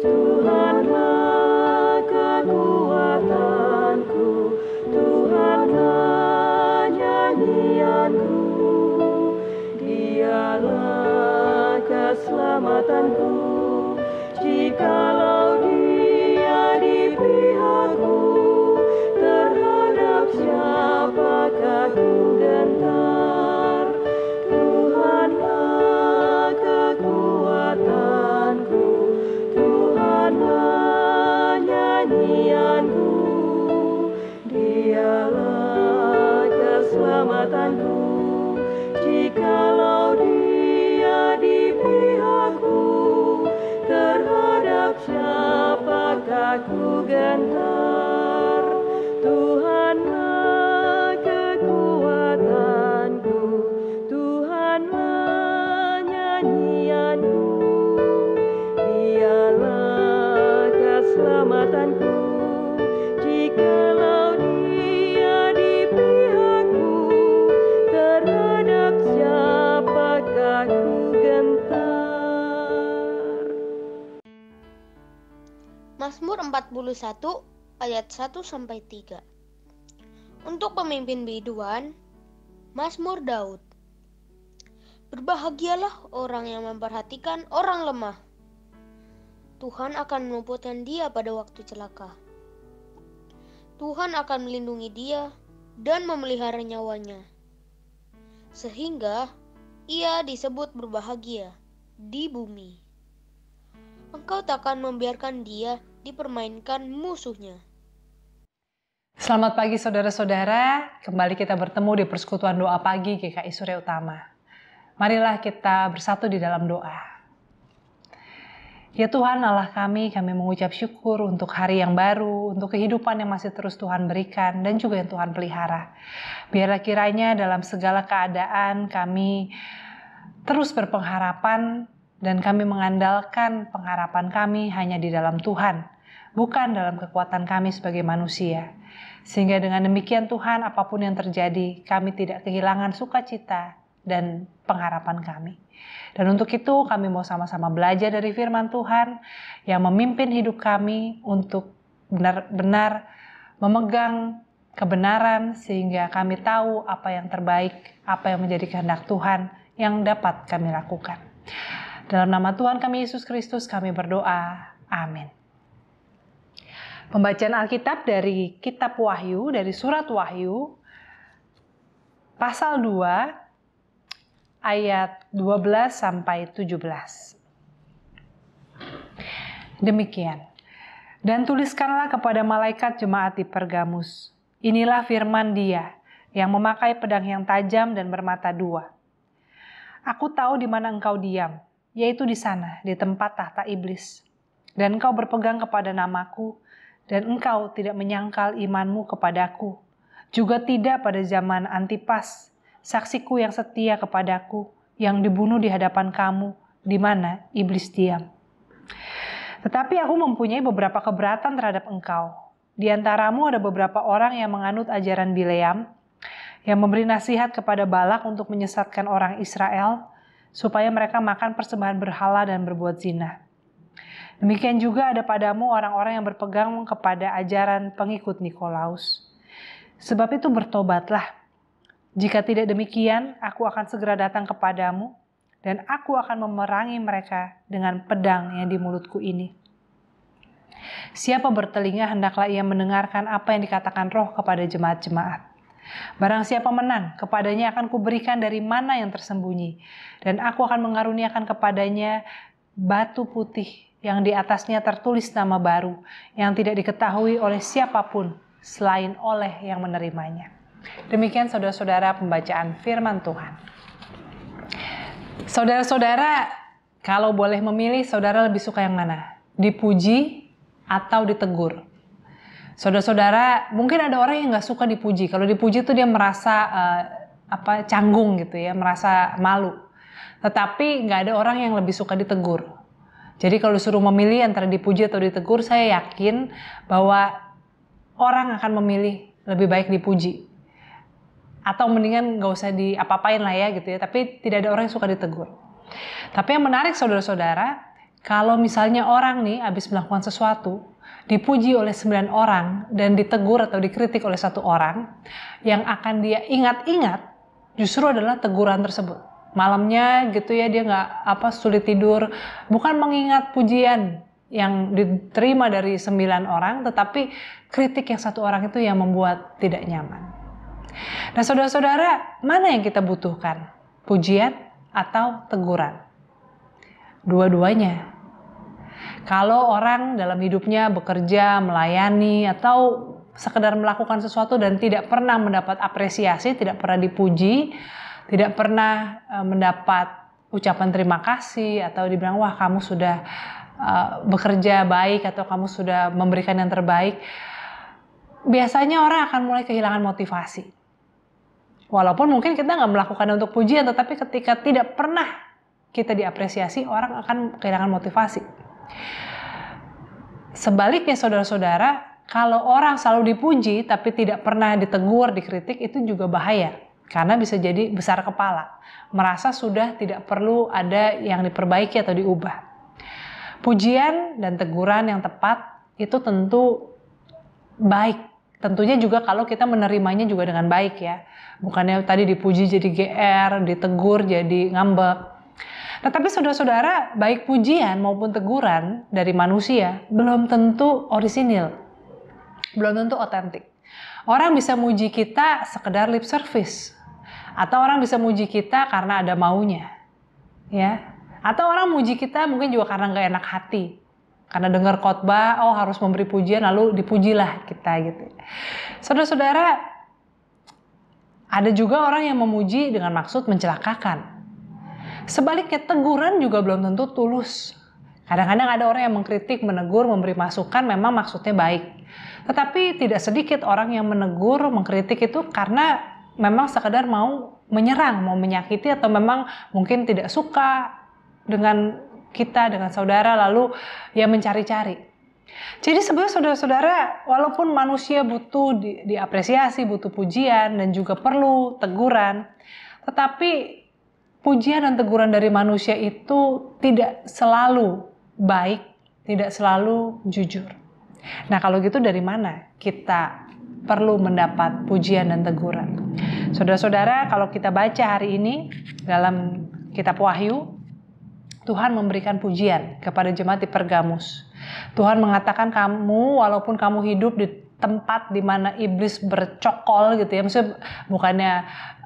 Tuhanlah kekuatanku, Tuhanlah nyanyianku, Dialah keselamatanku. Jikalau Dia di pihakku, terhadap siapakah ku gentar? Tuhanlah kekuatanku, Tuhanlah nyanyianku, Dialah keselamatanku. Jikalau Dia di pihakku, terhadap siapakah ku gentar? Tuhanlah kekuatanku, Tuhanlah nyanyianku, Dialah keselamatanku. Jikalau Dia di pihakku, terhadap siapakah ku gentar? Mazmur 41 ayat 1-3. Untuk pemimpin biduan, Mazmur Daud. Berbahagialah orang yang memperhatikan orang lemah. Tuhan akan meluputkan dia pada waktu celaka. Tuhan akan melindungi dia dan memelihara nyawanya, sehingga ia disebut berbahagia di bumi. Engkau takkan membiarkan dia dipermainkan musuhnya. Selamat pagi saudara-saudara, kembali kita bertemu di persekutuan doa pagi GKI Surya Utama. Marilah kita bersatu di dalam doa. Ya Tuhan Allah kami mengucap syukur untuk hari yang baru, untuk kehidupan yang masih terus Tuhan berikan dan juga yang Tuhan pelihara. Biarlah kiranya dalam segala keadaan kami terus berpengharapan dan kami mengandalkan pengharapan kami hanya di dalam Tuhan, bukan dalam kekuatan kami sebagai manusia. Sehingga dengan demikian Tuhan, apapun yang terjadi, kami tidak kehilangan sukacita dan pengharapan kami. Dan untuk itu kami mau sama-sama belajar dari firman Tuhan yang memimpin hidup kami untuk benar-benar memegang kebenaran sehingga kami tahu apa yang terbaik, apa yang menjadi kehendak Tuhan yang dapat kami lakukan. Dalam nama Tuhan kami Yesus Kristus kami berdoa. Amin. Pembacaan Alkitab dari Kitab Wahyu, dari Surat Wahyu, pasal 2, ayat 12-17. Demikian. Dan tuliskanlah kepada malaikat jemaat di Pergamus. Inilah firman Dia yang memakai pedang yang tajam dan bermata dua. Aku tahu di mana engkau diam, yaitu di sana, di tempat tahta iblis. Dan engkau berpegang kepada namaku, dan engkau tidak menyangkal imanmu kepadaku. Juga tidak pada zaman Antipas, saksiku yang setia kepadaku, yang dibunuh di hadapan kamu, di mana iblis diam. Tetapi aku mempunyai beberapa keberatan terhadap engkau. Di antaramu ada beberapa orang yang menganut ajaran Bileam, yang memberi nasihat kepada Balak untuk menyesatkan orang Israel, supaya mereka makan persembahan berhala dan berbuat zina. Demikian juga ada padamu orang-orang yang berpegang kepada ajaran pengikut Nikolaus. Sebab itu bertobatlah. Jika tidak demikian, aku akan segera datang kepadamu, dan aku akan memerangi mereka dengan pedang yang di mulutku ini. Siapa bertelinga hendaklah ia mendengarkan apa yang dikatakan Roh kepada jemaat-jemaat. Barang siapa menang, kepadanya akan kuberikan dari mana yang tersembunyi, dan aku akan mengaruniakan kepadanya batu putih yang di atasnya tertulis nama baru, yang tidak diketahui oleh siapapun selain oleh yang menerimanya. Demikian saudara-saudara pembacaan firman Tuhan. Saudara-saudara, kalau boleh memilih, saudara lebih suka yang mana? Dipuji atau ditegur? Saudara-saudara, mungkin ada orang yang nggak suka dipuji. Kalau dipuji tuh dia merasa canggung gitu ya, merasa malu. Tetapi nggak ada orang yang lebih suka ditegur. Jadi kalau disuruh memilih antara dipuji atau ditegur, saya yakin bahwa orang akan memilih lebih baik dipuji. Atau mendingan nggak usah diapa-apain lah ya gitu ya. Tapi tidak ada orang yang suka ditegur. Tapi yang menarik saudara-saudara, Kalau misalnya orang nih habis melakukan sesuatu, dipuji oleh 9 orang dan ditegur atau dikritik oleh 1 orang, yang akan dia ingat-ingat justru adalah teguran tersebut. Malamnya gitu ya, dia nggak sulit tidur, bukan mengingat pujian yang diterima dari 9 orang, tetapi kritik yang 1 orang itu yang membuat tidak nyaman. Nah saudara-saudara, mana yang kita butuhkan? Pujian atau teguran? Dua-duanya. Kalau orang dalam hidupnya bekerja, melayani, atau sekedar melakukan sesuatu dan tidak pernah mendapat apresiasi, tidak pernah dipuji, tidak pernah mendapat ucapan terima kasih, atau dibilang, wah kamu sudah bekerja baik, atau kamu sudah memberikan yang terbaik, biasanya orang akan mulai kehilangan motivasi. Walaupun mungkin kita nggak melakukan untuk pujian, tetapi ketika tidak pernah kita diapresiasi, orang akan kehilangan motivasi. Sebaliknya saudara-saudara, kalau orang selalu dipuji tapi tidak pernah ditegur, dikritik, itu juga bahaya. Karena bisa jadi besar kepala, merasa sudah tidak perlu ada yang diperbaiki atau diubah. Pujian dan teguran yang tepat itu tentu baik. Tentunya juga kalau kita menerimanya juga dengan baik ya. Bukannya tadi dipuji jadi GR, ditegur jadi ngambek. Tetapi saudara-saudara, baik pujian maupun teguran dari manusia belum tentu orisinil, belum tentu otentik. Orang bisa muji kita sekedar lip service, atau orang bisa muji kita karena ada maunya, ya. Atau orang muji kita mungkin juga karena nggak enak hati, karena dengar khotbah, oh harus memberi pujian lalu dipujilah kita gitu. Saudara-saudara, ada juga orang yang memuji dengan maksud mencelakakan. Sebaliknya teguran juga belum tentu tulus. Kadang-kadang ada orang yang mengkritik, menegur, memberi masukan memang maksudnya baik. Tetapi tidak sedikit orang yang menegur, mengkritik itu karena memang sekedar mau menyerang, mau menyakiti, atau memang mungkin tidak suka dengan kita, dengan saudara, lalu ya mencari-cari. Jadi sebenarnya saudara-saudara, walaupun manusia butuh diapresiasi, butuh pujian, dan juga perlu teguran, tetapi pujian dan teguran dari manusia itu tidak selalu baik, tidak selalu jujur. Nah kalau gitu dari mana kita perlu mendapat pujian dan teguran? Saudara-saudara, kalau kita baca hari ini dalam kitab Wahyu, Tuhan memberikan pujian kepada jemaat di Pergamus. Tuhan mengatakan kamu, walaupun kamu hidup di tempat di mana iblis bercokol gitu ya, maksudnya bukannya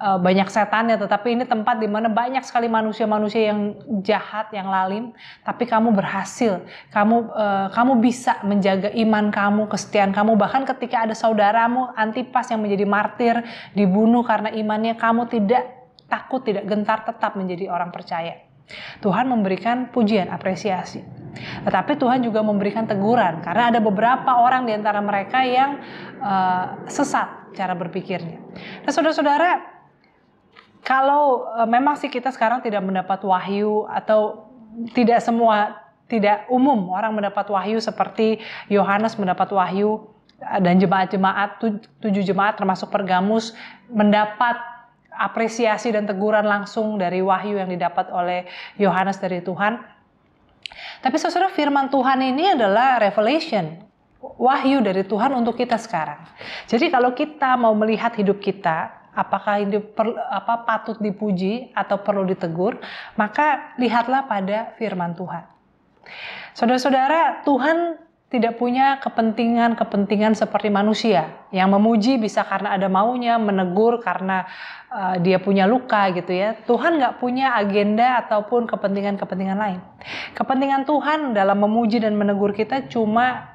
banyak setannya, tetapi ini tempat di mana banyak sekali manusia-manusia yang jahat, yang lalim, tapi kamu berhasil, kamu bisa menjaga iman kamu, kesetiaan kamu, bahkan ketika ada saudaramu Antipas yang menjadi martir, dibunuh karena imannya, kamu tidak takut, tidak gentar, tetap menjadi orang percaya. Tuhan memberikan pujian, apresiasi. Tetapi Tuhan juga memberikan teguran karena ada beberapa orang di antara mereka yang sesat cara berpikirnya. Nah saudara-saudara, kalau memang sih kita sekarang tidak mendapat wahyu, atau tidak umum orang mendapat wahyu seperti Yohanes mendapat wahyu, dan jemaat-jemaat, 7 jemaat termasuk Pergamus mendapat apresiasi dan teguran langsung dari wahyu yang didapat oleh Yohanes dari Tuhan. Tapi saudara, firman Tuhan ini adalah revelation, wahyu dari Tuhan untuk kita sekarang. Jadi kalau kita mau melihat hidup kita, apakah hidup patut dipuji atau perlu ditegur, maka lihatlah pada firman Tuhan. Saudara-saudara, Tuhan tidak punya kepentingan seperti manusia yang memuji bisa karena ada maunya, menegur karena dia punya luka gitu ya. Tuhan nggak punya agenda ataupun kepentingan lain. Kepentingan Tuhan dalam memuji dan menegur kita cuma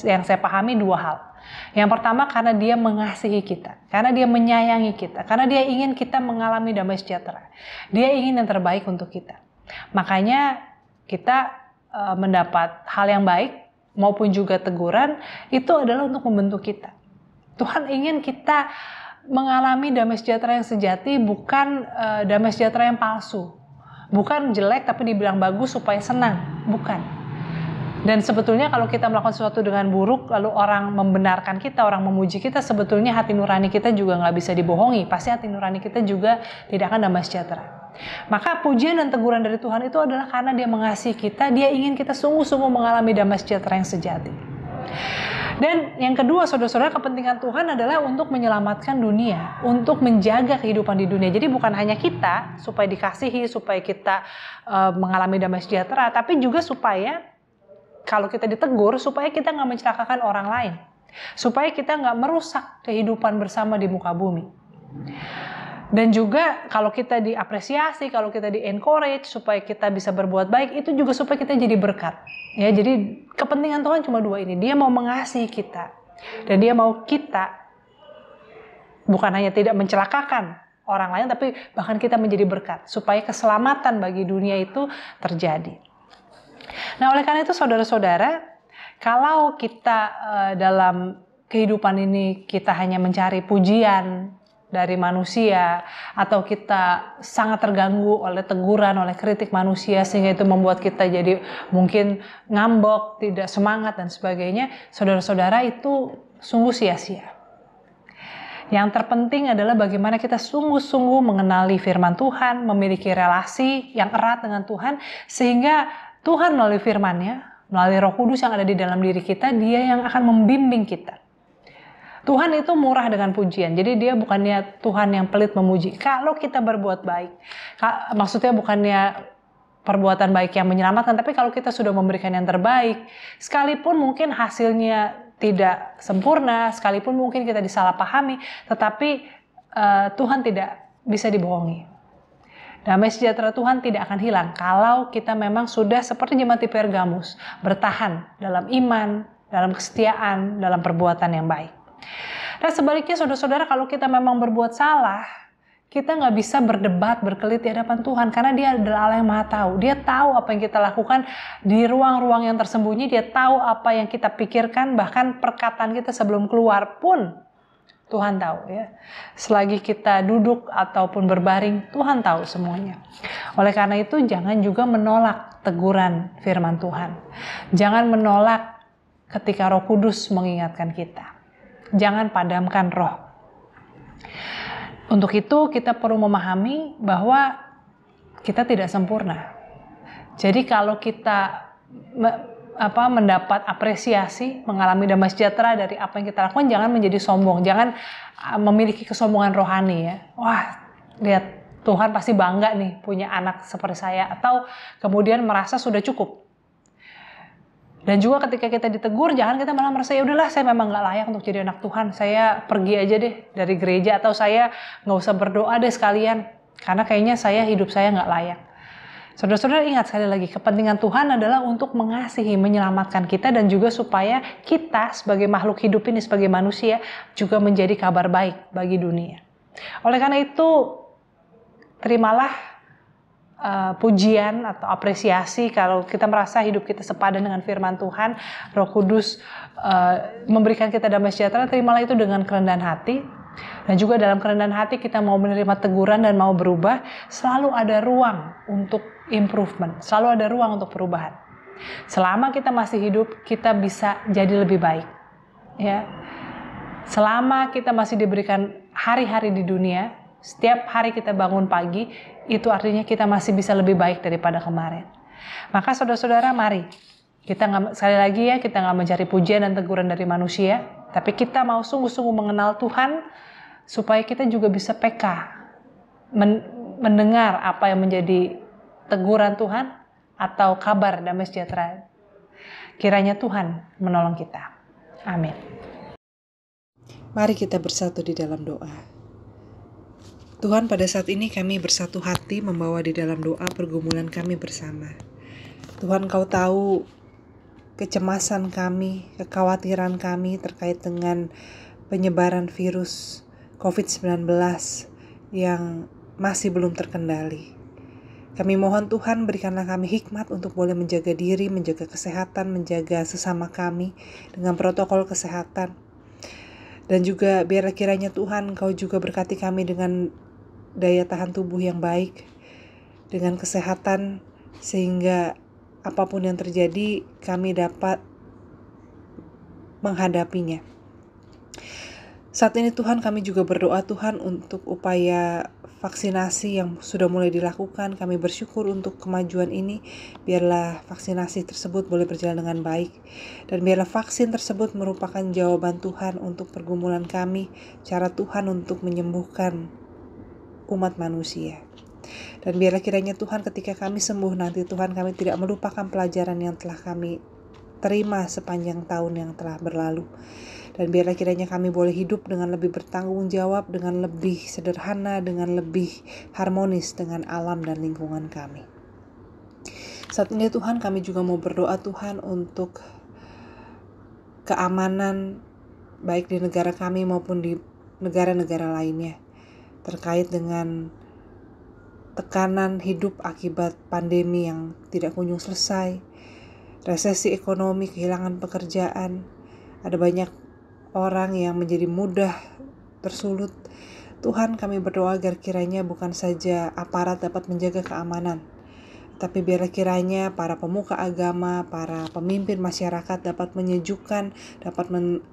yang saya pahami 2 hal. Yang pertama karena dia mengasihi kita, karena dia menyayangi kita, karena dia ingin kita mengalami damai sejahtera. Dia ingin yang terbaik untuk kita. Makanya kita mendapat hal yang baik maupun juga teguran itu adalah untuk membentuk kita. Tuhan ingin kita mengalami damai sejahtera yang sejati, bukan damai sejahtera yang palsu. Bukan jelek tapi dibilang bagus supaya senang, bukan. Dan sebetulnya kalau kita melakukan sesuatu dengan buruk, lalu orang membenarkan kita, orang memuji kita, sebetulnya hati nurani kita juga nggak bisa dibohongi. Pasti hati nurani kita juga tidak akan damai sejahtera. Maka pujian dan teguran dari Tuhan itu adalah karena Dia mengasihi kita, Dia ingin kita sungguh-sungguh mengalami damai sejahtera yang sejati. Dan yang kedua, saudara-saudara, kepentingan Tuhan adalah untuk menyelamatkan dunia, untuk menjaga kehidupan di dunia. Jadi bukan hanya kita supaya dikasihi, supaya kita mengalami damai sejahtera, tapi juga supaya kalau kita ditegur, supaya kita nggak mencelakakan orang lain, supaya kita nggak merusak kehidupan bersama di muka bumi. Dan juga kalau kita diapresiasi, kalau kita di-encourage supaya kita bisa berbuat baik, itu juga supaya kita jadi berkat. Ya, jadi kepentingan Tuhan cuma dua ini. Dia mau mengasihi kita. Dan Dia mau kita bukan hanya tidak mencelakakan orang lain, tapi bahkan kita menjadi berkat. Supaya keselamatan bagi dunia itu terjadi. Nah, oleh karena itu saudara-saudara, kalau kita dalam kehidupan ini kita hanya mencari pujian dari manusia, atau kita sangat terganggu oleh teguran, oleh kritik manusia, sehingga itu membuat kita jadi mungkin ngambek, tidak semangat dan sebagainya, saudara-saudara, itu sungguh sia-sia. Yang terpenting adalah bagaimana kita sungguh-sungguh mengenali firman Tuhan, memiliki relasi yang erat dengan Tuhan, sehingga Tuhan melalui firman-Nya, melalui Roh Kudus yang ada di dalam diri kita, Dia yang akan membimbing kita. Tuhan itu murah dengan pujian. Jadi Dia bukannya Tuhan yang pelit memuji. Kalau kita berbuat baik, maksudnya bukannya perbuatan baik yang menyelamatkan, tapi kalau kita sudah memberikan yang terbaik, sekalipun mungkin hasilnya tidak sempurna, sekalipun mungkin kita disalahpahami, tetapi Tuhan tidak bisa dibohongi. Damai sejahtera Tuhan tidak akan hilang kalau kita memang sudah seperti jemaat di Pergamus, bertahan dalam iman, dalam kesetiaan, dalam perbuatan yang baik. Dan sebaliknya saudara-saudara, kalau kita memang berbuat salah, kita nggak bisa berdebat, berkelit di hadapan Tuhan, karena Dia adalah Allah yang Maha Tahu. Dia tahu apa yang kita lakukan di ruang-ruang yang tersembunyi. Dia tahu apa yang kita pikirkan, bahkan perkataan kita sebelum keluar pun Tuhan tahu, ya. Selagi kita duduk ataupun berbaring, Tuhan tahu semuanya. Oleh karena itu, jangan juga menolak teguran firman Tuhan. Jangan menolak ketika Roh Kudus mengingatkan kita. Jangan padamkan roh. Untuk itu kita perlu memahami bahwa kita tidak sempurna. Jadi kalau kita mendapat apresiasi, mengalami damai sejahtera dari apa yang kita lakukan, jangan menjadi sombong, jangan memiliki kesombongan rohani, ya. Wah, lihat Tuhan pasti bangga nih punya anak seperti saya, atau kemudian merasa sudah cukup. Dan juga ketika kita ditegur, jangan kita malah merasa, ya udahlah saya memang nggak layak untuk jadi anak Tuhan, saya pergi aja deh dari gereja, atau saya nggak usah berdoa deh sekalian, karena kayaknya hidup saya nggak layak. Saudara-saudara, ingat sekali lagi, kepentingan Tuhan adalah untuk mengasihi, menyelamatkan kita, dan juga supaya kita sebagai makhluk hidup ini, sebagai manusia, juga menjadi kabar baik bagi dunia. Oleh karena itu, terimalah pujian atau apresiasi kalau kita merasa hidup kita sepadan dengan firman Tuhan, Roh Kudus memberikan kita damai sejahtera. Terimalah itu dengan kerendahan hati, dan juga dalam kerendahan hati kita mau menerima teguran dan mau berubah. Selalu ada ruang untuk improvement, selalu ada ruang untuk perubahan. Selama kita masih hidup, kita bisa jadi lebih baik, ya. Selama kita masih diberikan hari-hari di dunia, setiap hari kita bangun pagi, itu artinya kita masih bisa lebih baik daripada kemarin. Maka saudara-saudara, mari kita sekali lagi, ya, kita nggak mencari pujian dan teguran dari manusia, tapi kita mau sungguh-sungguh mengenal Tuhan supaya kita juga bisa peka, mendengar apa yang menjadi teguran Tuhan atau kabar damai sejahtera. Kiranya Tuhan menolong kita. Amin. Mari kita bersatu di dalam doa. Tuhan, pada saat ini kami bersatu hati membawa di dalam doa pergumulan kami bersama. Tuhan, Kau tahu kecemasan kami, kekhawatiran kami terkait dengan penyebaran virus COVID-19 yang masih belum terkendali. Kami mohon Tuhan, berikanlah kami hikmat untuk boleh menjaga diri, menjaga kesehatan, menjaga sesama kami dengan protokol kesehatan. Dan juga biarlah kiranya Tuhan, Kau juga berkati kami dengan daya tahan tubuh yang baik, dengan kesehatan, sehingga apapun yang terjadi kami dapat menghadapinya. Saat ini Tuhan kami juga berdoa Tuhan untuk upaya vaksinasi yang sudah mulai dilakukan. Kami bersyukur untuk kemajuan ini. Biarlah vaksinasi tersebut boleh berjalan dengan baik. Dan biarlah vaksin tersebut merupakan jawaban Tuhan untuk pergumulan kami. Cara Tuhan untuk menyembuhkan umat manusia. Dan biarlah kiranya Tuhan ketika kami sembuh nanti Tuhan kami tidak melupakan pelajaran yang telah kami terima sepanjang tahun yang telah berlalu. Dan biarlah kiranya kami boleh hidup dengan lebih bertanggung jawab, dengan lebih sederhana, dengan lebih harmonis dengan alam dan lingkungan kami. Saat ini Tuhan kami juga mau berdoa Tuhan untuk keamanan baik di negara kami maupun di negara-negara lainnya. Terkait dengan tekanan hidup akibat pandemi yang tidak kunjung selesai, resesi ekonomi, kehilangan pekerjaan, ada banyak orang yang menjadi mudah tersulut. Tuhan kami berdoa agar kiranya bukan saja aparat dapat menjaga keamanan, tapi biarlah kiranya para pemuka agama, para pemimpin masyarakat dapat menyejukkan, dapat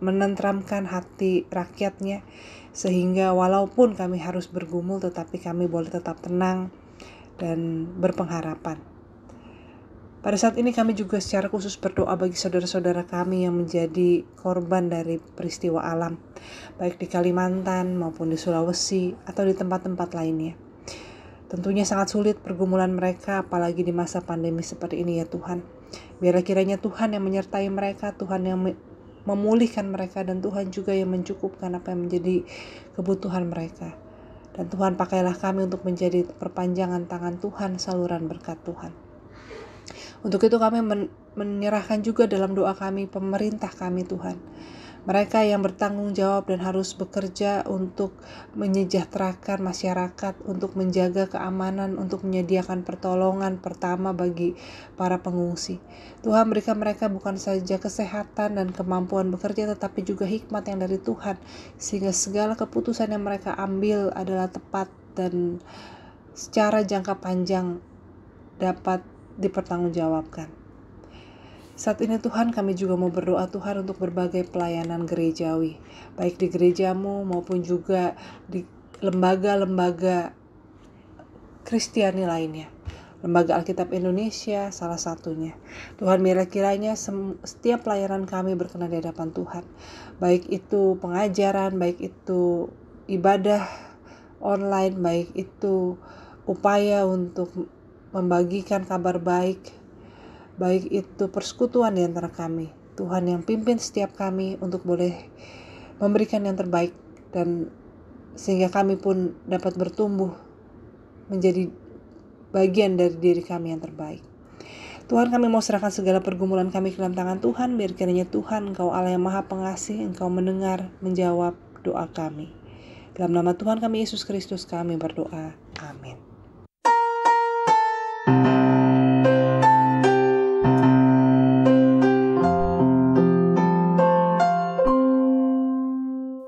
menenteramkan hati rakyatnya, sehingga walaupun kami harus bergumul tetapi kami boleh tetap tenang dan berpengharapan. Pada saat ini kami juga secara khusus berdoa bagi saudara-saudara kami yang menjadi korban dari peristiwa alam, baik di Kalimantan maupun di Sulawesi atau di tempat-tempat lainnya. Tentunya sangat sulit pergumulan mereka, apalagi di masa pandemi seperti ini ya Tuhan. Biarlah kiranya Tuhan yang menyertai mereka, Tuhan yang memulihkan mereka, dan Tuhan juga yang mencukupkan apa yang menjadi kebutuhan mereka. Dan Tuhan pakailah kami untuk menjadi perpanjangan tangan Tuhan, saluran berkat Tuhan. Untuk itu kami menyerahkan juga dalam doa kami pemerintah kami Tuhan. Mereka yang bertanggung jawab dan harus bekerja untuk menyejahterakan masyarakat, untuk menjaga keamanan, untuk menyediakan pertolongan pertama bagi para pengungsi. Tuhan berikan mereka bukan saja kesehatan dan kemampuan bekerja, tetapi juga hikmat yang dari Tuhan, sehingga segala keputusan yang mereka ambil adalah tepat dan secara jangka panjang dapat dipertanggungjawabkan. Saat ini Tuhan kami juga mau berdoa Tuhan untuk berbagai pelayanan gerejawi, baik di gerejamu maupun juga di lembaga-lembaga Kristiani lainnya. Lembaga Alkitab Indonesia salah satunya. Tuhan biarlah kiranya setiap pelayanan kami berkenan di hadapan Tuhan. Baik itu pengajaran, baik itu ibadah online, baik itu upaya untuk membagikan kabar baik itu persekutuan di antara kami. Tuhan yang pimpin setiap kami untuk boleh memberikan yang terbaik, dan sehingga kami pun dapat bertumbuh menjadi bagian dari diri kami yang terbaik. Tuhan kami mau serahkan segala pergumulan kami ke dalam tangan Tuhan. Biar kiranya Tuhan Engkau Allah yang maha pengasih, Engkau mendengar, menjawab doa kami. Dalam nama Tuhan kami Yesus Kristus kami berdoa. Amin.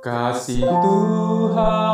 Kasih Tuhan